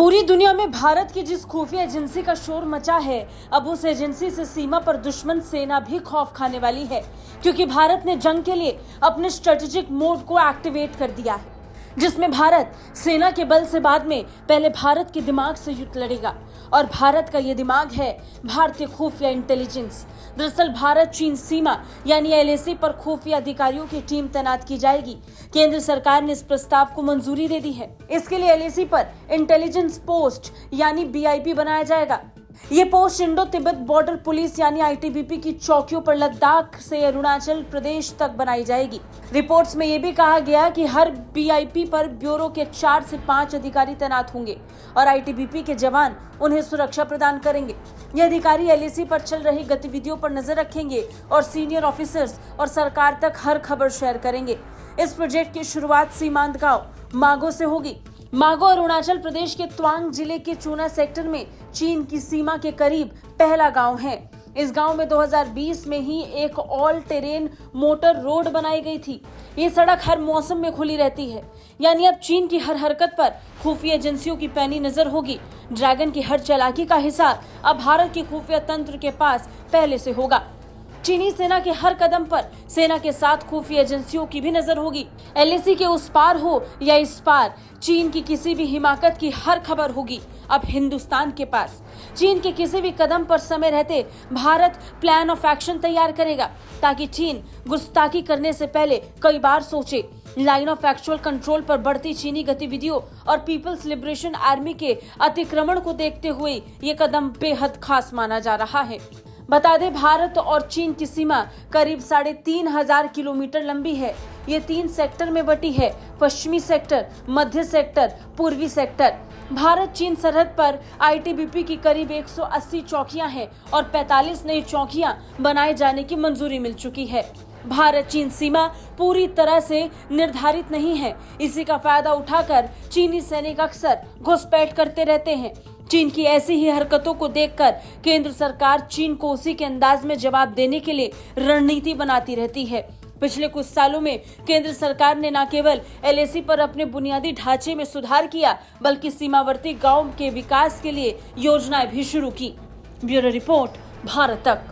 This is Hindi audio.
पूरी दुनिया में भारत की जिस खुफिया एजेंसी का शोर मचा है, अब उस एजेंसी से सीमा पर दुश्मन सेना भी खौफ खाने वाली है, क्योंकि भारत ने जंग के लिए अपने स्ट्रेटेजिक मोड को एक्टिवेट कर दिया है, जिसमें भारत सेना के बल से बाद में पहले भारत के दिमाग से युद्ध लड़ेगा। और भारत का ये दिमाग है भारतीय खुफिया इंटेलिजेंस। दरअसल भारत चीन सीमा यानी एलएसी पर खुफिया अधिकारियों की टीम तैनात की जाएगी। केंद्र सरकार ने इस प्रस्ताव को मंजूरी दे दी है। इसके लिए एलएसी पर इंटेलिजेंस पोस्ट यानी बीआईपी बनाया जाएगा। ये post Indo Tibet border police यानी आईटीबीपी की चौकियों पर लद्दाख से अरुणाचल प्रदेश तक बनाई जाएगी। रिपोर्ट्स में ये भी कहा गया कि हर बीआईपी पर ब्यूरो के 4 से 5 अधिकारी तैनात होंगे और आईटीबीपी के जवान उन्हें सुरक्षा प्रदान करेंगे। ये अधिकारी एलएसी पर चल रही गतिविधियों पर नजर रखेंगे और सीनियर ऑफिसर्स और सरकार तक हर खबर शेयर करेंगे। इस प्रोजेक्ट की शुरुआत सीमांत गांव मागो से होगी। मागो अरुणाचल प्रदेश के तवांग जिले के चूना सेक्टर में चीन की सीमा के करीब पहला गांव है। इस गांव में 2020 में ही एक ऑल टेरेन मोटर रोड बनाई गई थी। ये सड़क हर मौसम में खुली रहती है, यानी अब चीन की हर हरकत पर खुफिया एजेंसियों की पैनी नजर होगी। ड्रैगन की हर चालाकी का हिसाब अब भारत की खुफिया तंत्र के पास पहले से होगा। चीनी सेना के हर कदम पर सेना के साथ खुफिया एजेंसियों की भी नजर होगी। एलएसी के उस पार हो या इस पार, चीन की किसी भी हिमाकत की हर खबर होगी अब हिंदुस्तान के पास। चीन के किसी भी कदम पर समय रहते भारत प्लान ऑफ एक्शन तैयार करेगा, ताकि चीन गुस्ताखी करने से पहले कई बार सोचे। लाइन ऑफ एक्चुअल कंट्रोल पर बढ़ती चीनी गतिविधियों और पीपल्स लिबरेशन आर्मी के अतिक्रमण को देखते हुए ये कदम बेहद खास माना जा रहा है। बता दें, भारत और चीन की सीमा करीब 3,500 किलोमीटर लंबी है। ये 3 सेक्टर में बटी है: पश्चिमी सेक्टर, मध्य सेक्टर, पूर्वी सेक्टर। भारत चीन सरहद पर आईटीबीपी की करीब 180 चौकियां हैं और 45 नई चौकियां बनाए जाने की मंजूरी मिल चुकी है। भारत चीन सीमा पूरी तरह से निर्धारित नहीं है। इसी का फायदा उठाकर चीनी सैनिक अक्सर घुसपैठ करते रहते हैं। चीन की ऐसी ही हरकतों को देखकर केंद्र सरकार चीन को उसी के अंदाज में जवाब देने के लिए रणनीति बनाती रहती है। पिछले कुछ सालों में केंद्र सरकार ने न केवल एलएसी पर अपने बुनियादी ढांचे में सुधार किया, बल्कि सीमावर्ती गांवों के विकास के लिए योजनाएं भी शुरू की। ब्यूरो रिपोर्ट, भारत तक।